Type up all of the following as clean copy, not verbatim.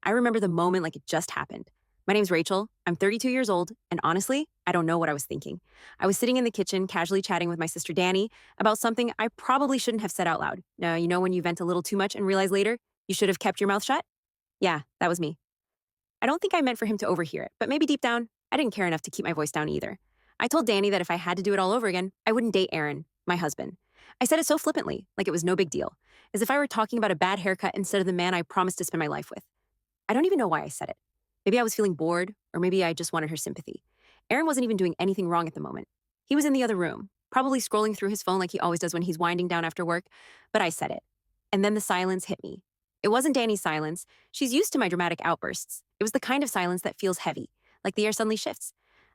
I remember the moment like it just happened. My name's Rachel. I'm 32 years old, and honestly, I don't know what I was thinking. I was sitting in the kitchen, casually chatting with my sister Danny about something I probably shouldn't have said out loud. Now, you know when you vent a little too much and realize later you should have kept your mouth shut? Yeah, that was me. I don't think I meant for him to overhear it, but maybe deep down, I didn't care enough to keep my voice down either. I told Danny that if I had to do it all over again, I wouldn't date Aaron, my husband. I said it so flippantly, like it was no big deal, as if I were talking about a bad haircut instead of the man I promised to spend my life with. I don't even know why I said it. Maybe I was feeling bored, or maybe I just wanted her sympathy. Aaron wasn't even doing anything wrong at the moment. He was in the other room, probably scrolling through his phone like he always does when he's winding down after work, but I said it. And then the silence hit me. It wasn't Danny's silence. She's used to my dramatic outbursts. It was the kind of silence that feels heavy, like the air suddenly shifts.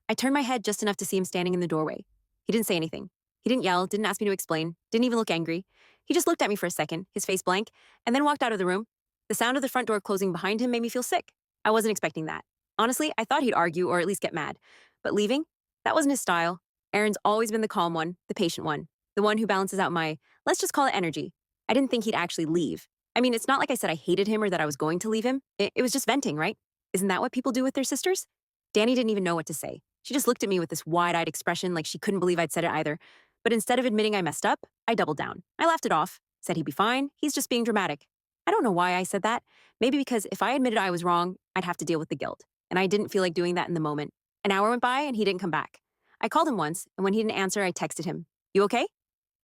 I turned my head just enough to see him standing in the doorway. He didn't say anything. He didn't yell, didn't ask me to explain, didn't even look angry. He just looked at me for a second, his face blank, and then walked out of the room. The sound of the front door closing behind him made me feel sick. I wasn't expecting that. Honestly, I thought he'd argue or at least get mad. But leaving? That wasn't his style. Aaron's always been the calm one, the patient one, the one who balances out my, let's just call it energy. I didn't think he'd actually leave. I mean, it's not like I said I hated him or that I was going to leave him. It was just venting, right? Isn't that what people do with their sisters? Danny didn't even know what to say. She just looked at me with this wide-eyed expression like she couldn't believe I'd said it either. But instead of admitting I messed up, I doubled down. I laughed it off, said he'd be fine, he's just being dramatic. I don't know why I said that. Maybe because if I admitted I was wrong, I'd have to deal with the guilt. And I didn't feel like doing that in the moment. An hour went by and he didn't come back. I called him once, and when he didn't answer, I texted him, "You okay?"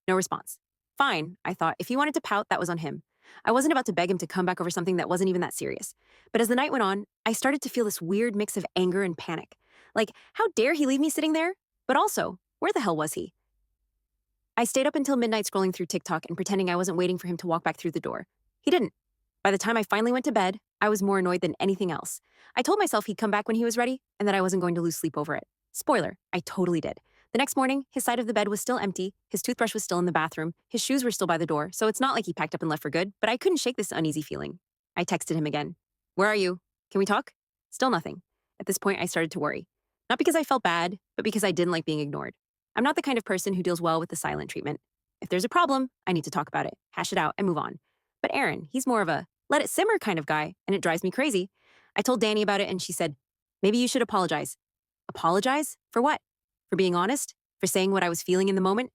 No response. Fine, I thought. If he wanted to pout, that was on him. I wasn't about to beg him to come back over something that wasn't even that serious. But as the night went on, I started to feel this weird mix of anger and panic. Like, how dare he leave me sitting there? But also, where the hell was he? I stayed up until midnight scrolling through TikTok and pretending I wasn't waiting for him to walk back through the door. He didn't. By the time I finally went to bed, I was more annoyed than anything else. I told myself he'd come back when he was ready and that I wasn't going to lose sleep over it. Spoiler, I totally did. The next morning, his side of the bed was still empty, his toothbrush was still in the bathroom, his shoes were still by the door, so it's not like he packed up and left for good, but I couldn't shake this uneasy feeling. I texted him again. "Where are you? Can we talk?" Still nothing. At this point, I started to worry. Not because I felt bad, but because I didn't like being ignored. I'm not the kind of person who deals well with the silent treatment. If there's a problem, I need to talk about it, hash it out, and move on. But Aaron, he's more of a let it simmer kind of guy, and it drives me crazy. I told Danny about it, and she said, "Maybe you should apologize." Apologize? For what? For being honest? For saying what I was feeling in the moment?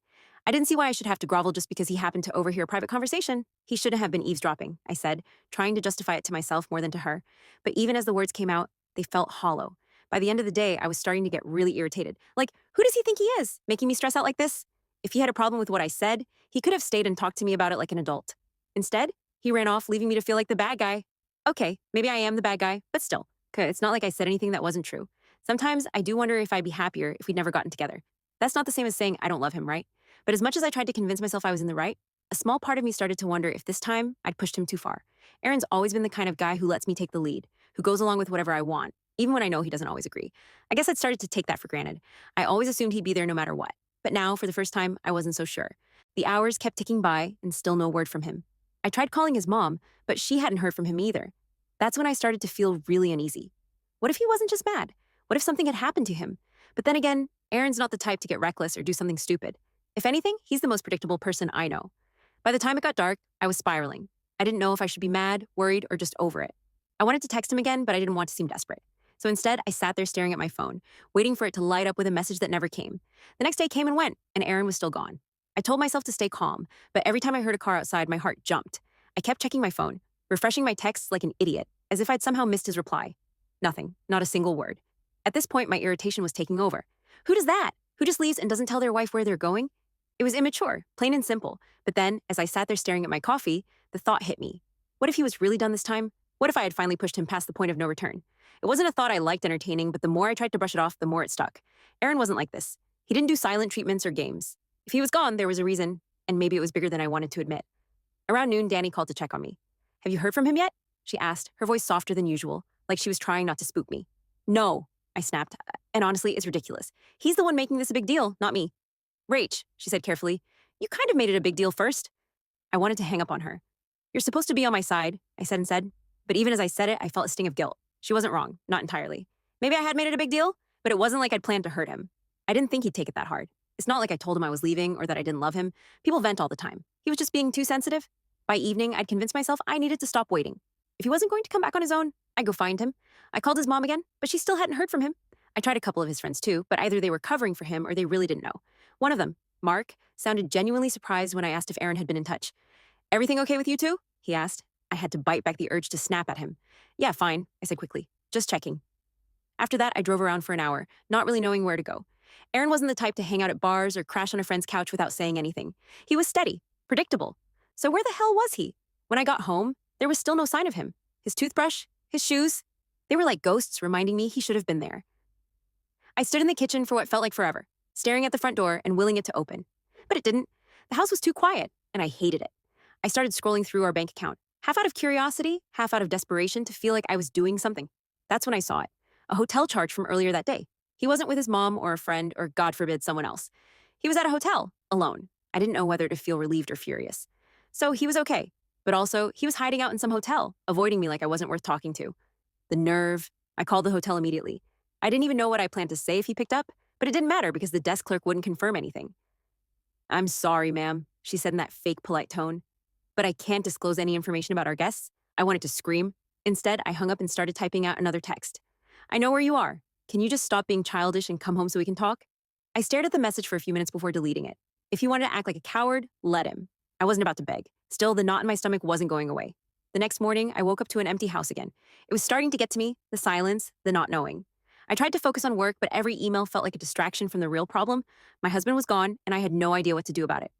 I didn't see why I should have to grovel just because he happened to overhear a private conversation. He shouldn't have been eavesdropping, I said, trying to justify it to myself more than to her. But even as the words came out, they felt hollow. By the end of the day, I was starting to get really irritated. Like, who does he think he is, making me stress out like this? If he had a problem with what I said, he could have stayed and talked to me about it like an adult. Instead, he ran off, leaving me to feel like the bad guy. Okay, maybe I am the bad guy, but still, 'kay, it's not like I said anything that wasn't true. Sometimes I do wonder if I'd be happier if we'd never gotten together. That's not the same as saying I don't love him, right? But as much as I tried to convince myself I was in the right, a small part of me started to wonder if this time I'd pushed him too far. Aaron's always been the kind of guy who lets me take the lead, who goes along with whatever I want, even when I know he doesn't always agree. I guess I'd started to take that for granted. I always assumed he'd be there no matter what. But now, for the first time, I wasn't so sure. The hours kept ticking by and still no word from him. I tried calling his mom, but she hadn't heard from him either. That's when I started to feel really uneasy. What if he wasn't just mad? What if something had happened to him? But then again, Aaron's not the type to get reckless or do something stupid. If anything, he's the most predictable person I know. By the time it got dark, I was spiraling. I didn't know if I should be mad, worried, or just over it. I wanted to text him again, but I didn't want to seem desperate. So instead, I sat there staring at my phone, waiting for it to light up with a message that never came. The next day came and went, and Aaron was still gone. I told myself to stay calm, but every time I heard a car outside, my heart jumped. I kept checking my phone, refreshing my texts like an idiot, as if I'd somehow missed his reply. Nothing, not a single word. At this point, my irritation was taking over. Who does that? Who just leaves and doesn't tell their wife where they're going? It was immature, plain and simple. But then, as I sat there staring at my coffee, the thought hit me. What if he was really done this time? What if I had finally pushed him past the point of no return? It wasn't a thought I liked entertaining, but the more I tried to brush it off, the more it stuck. Aaron wasn't like this. He didn't do silent treatments or games. If he was gone, there was a reason, and maybe it was bigger than I wanted to admit. Around noon, Danny called to check on me. "Have you heard from him yet?" she asked, her voice softer than usual, like she was trying not to spook me. "No," I snapped, and honestly, it's ridiculous. He's the one making this a big deal, not me. "Rach," she said carefully, "you kind of made it a big deal first." I wanted to hang up on her. "You're supposed to be on my side," I said instead. But even as I said it, I felt a sting of guilt. She wasn't wrong, not entirely. Maybe I had made it a big deal, but it wasn't like I'd planned to hurt him. I didn't think he'd take it that hard. It's not like I told him I was leaving or that I didn't love him. People vent all the time. He was just being too sensitive. By evening, I'd convinced myself I needed to stop waiting. If he wasn't going to come back on his own, I go find him. I called his mom again, but she still hadn't heard from him. I tried a couple of his friends too, but either they were covering for him or they really didn't know. One of them, Mark, sounded genuinely surprised when I asked if Aaron had been in touch. Everything okay with you two? He asked. I had to bite back the urge to snap at him. Yeah, fine, I said quickly. Just checking. After that, I drove around for an hour, not really knowing where to go. Aaron wasn't the type to hang out at bars or crash on a friend's couch without saying anything. He was steady, predictable. So where the hell was he? When I got home, there was still no sign of him. His toothbrush, his shoes, they were like ghosts reminding me he should have been there. I stood in the kitchen for what felt like forever, staring at the front door and willing it to open. But it didn't. The house was too quiet, and I hated it. I started scrolling through our bank account, half out of curiosity, half out of desperation to feel like I was doing something. That's when I saw it. A hotel charge from earlier that day. He wasn't with his mom or a friend or, God forbid, someone else. He was at a hotel, alone. I didn't know whether to feel relieved or furious. So he was okay. But also, he was hiding out in some hotel, avoiding me like I wasn't worth talking to. The nerve. I called the hotel immediately. I didn't even know what I planned to say if he picked up, but it didn't matter because the desk clerk wouldn't confirm anything. I'm sorry, ma'am, she said in that fake polite tone. But I can't disclose any information about our guests. I wanted to scream. Instead, I hung up and started typing out another text. I know where you are. Can you just stop being childish and come home so we can talk? I stared at the message for a few minutes before deleting it. If he wanted to act like a coward, let him. I wasn't about to beg. Still, the knot in my stomach wasn't going away. The next morning, I woke up to an empty house again. It was starting to get to me, the silence, the not knowing. I tried to focus on work, but every email felt like a distraction from the real problem. My husband was gone, and I had no idea what to do about it.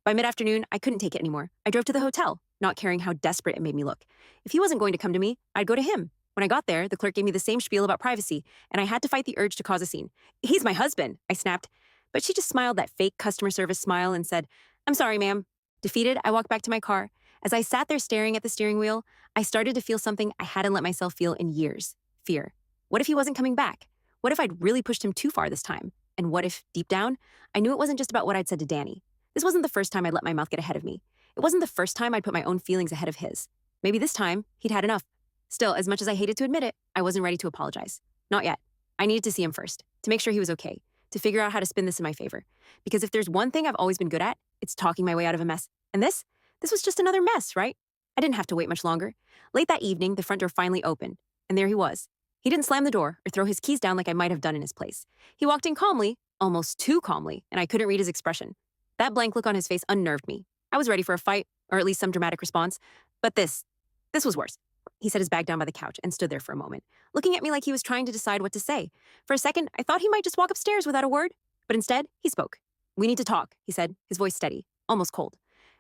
By mid-afternoon, I couldn't take it anymore. I drove to the hotel, not caring how desperate it made me look. If he wasn't going to come to me, I'd go to him. When I got there, the clerk gave me the same spiel about privacy, and I had to fight the urge to cause a scene. He's my husband, I snapped. But she just smiled that fake customer service smile and said, I'm sorry, ma'am. Defeated, I walked back to my car. As I sat there staring at the steering wheel, I started to feel something I hadn't let myself feel in years. Fear. What if he wasn't coming back? What if I'd really pushed him too far this time? And what if, deep down, I knew it wasn't just about what I'd said to Danny. This wasn't the first time I'd let my mouth get ahead of me. It wasn't the first time I'd put my own feelings ahead of his. Maybe this time, he'd had enough. Still, as much as I hated to admit it, I wasn't ready to apologize. Not yet. I needed to see him first, to make sure he was okay, to figure out how to spin this in my favor. Because if there's one thing I've always been good at, it's talking my way out of a mess. And this was just another mess, right? I didn't have to wait much longer. Late that evening, the front door finally opened, and there he was. He didn't slam the door or throw his keys down like I might have done in his place. He walked in calmly, almost too calmly, and I couldn't read his expression. That blank look on his face unnerved me. I was ready for a fight, or at least some dramatic response. But this was worse. He set his bag down by the couch and stood there for a moment, looking at me like he was trying to decide what to say. For a second, I thought he might just walk upstairs without a word, but instead, he spoke. We need to talk, he said, his voice steady, almost cold.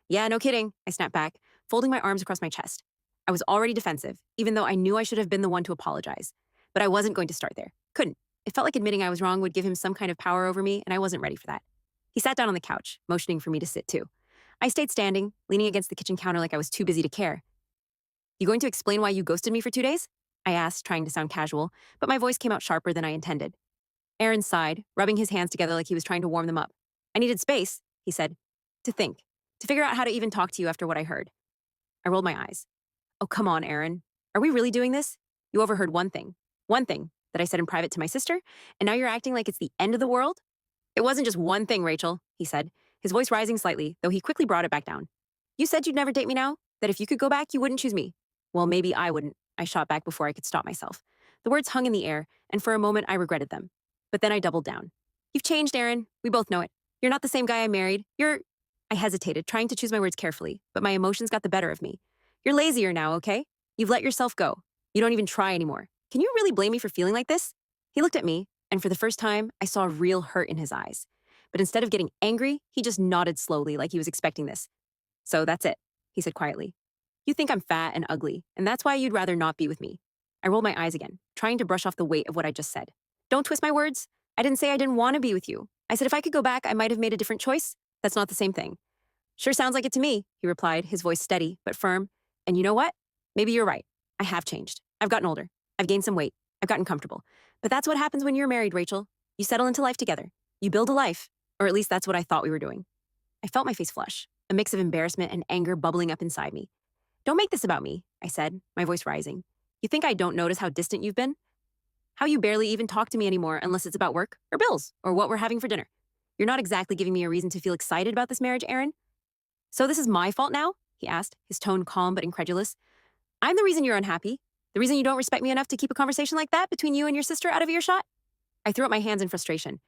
Yeah, no kidding, I snapped back, folding my arms across my chest. I was already defensive, even though I knew I should have been the one to apologize. But I wasn't going to start there. Couldn't. It felt like admitting I was wrong would give him some kind of power over me, and I wasn't ready for that. He sat down on the couch, motioning for me to sit too. I stayed standing, leaning against the kitchen counter like I was too busy to care. You going to explain why you ghosted me for 2 days? I asked, trying to sound casual, but my voice came out sharper than I intended. Aaron sighed, rubbing his hands together like he was trying to warm them up. I needed space, he said, to think, to figure out how to even talk to you after what I heard. I rolled my eyes. Oh, come on, Aaron. Are we really doing this? You overheard one thing that I said in private to my sister, and now you're acting like it's the end of the world? It wasn't just one thing, Rachel, he said, his voice rising slightly, though he quickly brought it back down. You said you'd never date me now? That if you could go back, you wouldn't choose me? Well, maybe I wouldn't, I shot back before I could stop myself. The words hung in the air, and for a moment I regretted them. But then I doubled down. You've changed, Aaron. We both know it. You're not the same guy I married. I hesitated, trying to choose my words carefully, but my emotions got the better of me. You're lazier now, okay? You've let yourself go. You don't even try anymore. Can you really blame me for feeling like this? He looked at me, and for the first time, I saw real hurt in his eyes. But instead of getting angry, he just nodded slowly like he was expecting this. So that's it, he said quietly. You think I'm fat and ugly, and that's why you'd rather not be with me. I rolled my eyes again, trying to brush off the weight of what I just said. Don't twist my words. I didn't say I didn't want to be with you. I said if I could go back, I might have made a different choice. That's not the same thing. Sure sounds like it to me, he replied, his voice steady but firm. And you know what? Maybe you're right. I have changed. I've gotten older. I've gained some weight. I've gotten comfortable. But that's what happens when you're married, Rachel. You settle into life together. You build a life. Or at least that's what I thought we were doing. I felt my face flush, a mix of embarrassment and anger bubbling up inside me. Don't make this about me, I said, my voice rising. You think I don't notice how distant you've been? How you barely even talk to me anymore unless it's about work or bills or what we're having for dinner. You're not exactly giving me a reason to feel excited about this marriage, Aaron. So this is my fault now? He asked, his tone calm but incredulous. I'm the reason you're unhappy. The reason you don't respect me enough to keep a conversation like that between you and your sister out of earshot? I threw up my hands in frustration.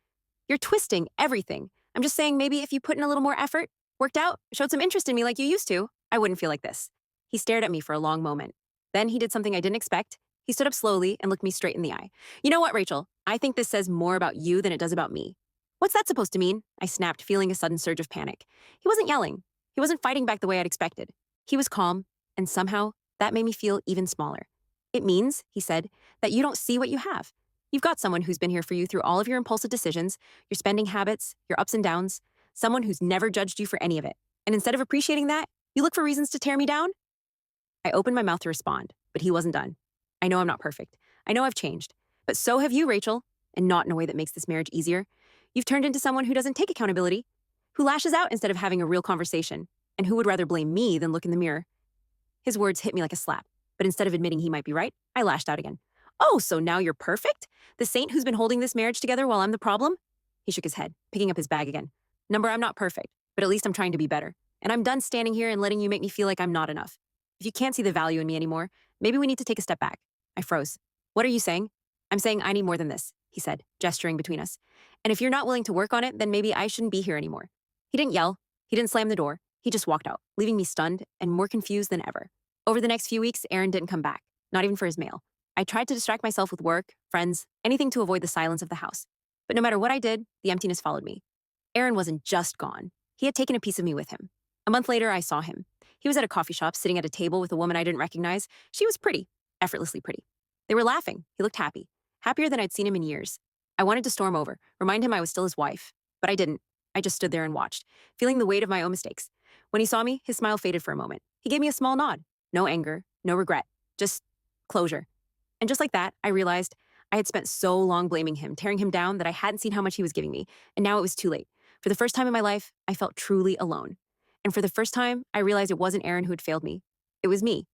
You're twisting everything. I'm just saying maybe if you put in a little more effort, worked out, showed some interest in me like you used to, I wouldn't feel like this. He stared at me for a long moment. Then he did something I didn't expect. He stood up slowly and looked me straight in the eye. You know what, Rachel? I think this says more about you than it does about me. What's that supposed to mean? I snapped, feeling a sudden surge of panic. He wasn't yelling. He wasn't fighting back the way I'd expected. He was calm, and somehow that made me feel even smaller. It means, he said, that you don't see what you have. You've got someone who's been here for you through all of your impulsive decisions, your spending habits, your ups and downs, someone who's never judged you for any of it. And instead of appreciating that, you look for reasons to tear me down? I opened my mouth to respond, but he wasn't done. I know I'm not perfect. I know I've changed. But so have you, Rachel, and not in a way that makes this marriage easier. You've turned into someone who doesn't take accountability, who lashes out instead of having a real conversation, and who would rather blame me than look in the mirror. His words hit me like a slap, but instead of admitting he might be right, I lashed out again. Oh, so now you're perfect? The saint who's been holding this marriage together while I'm the problem? He shook his head, picking up his bag again. Number, I'm not perfect, but at least I'm trying to be better. And I'm done standing here and letting you make me feel like I'm not enough. If you can't see the value in me anymore, maybe we need to take a step back. I froze. What are you saying? I'm saying I need more than this, he said, gesturing between us. And if you're not willing to work on it, then maybe I shouldn't be here anymore. He didn't yell. He didn't slam the door. He just walked out, leaving me stunned and more confused than ever. Over the next few weeks, Aaron didn't come back, not even for his mail. I tried to distract myself with work, friends, anything to avoid the silence of the house. But no matter what I did, the emptiness followed me. Aaron wasn't just gone. He had taken a piece of me with him. A month later, I saw him. He was at a coffee shop, sitting at a table with a woman I didn't recognize. She was pretty, effortlessly pretty. They were laughing. He looked happy, happier than I'd seen him in years. I wanted to storm over, remind him I was still his wife. But I didn't. I just stood there and watched, feeling the weight of my own mistakes. When he saw me, his smile faded for a moment. He gave me a small nod. No anger, no regret, just closure. And just like that, I realized I had spent so long blaming him, tearing him down, that I hadn't seen how much he was giving me. And now it was too late. For the first time in my life, I felt truly alone. And for the first time, I realized it wasn't Aaron who had failed me. It was me.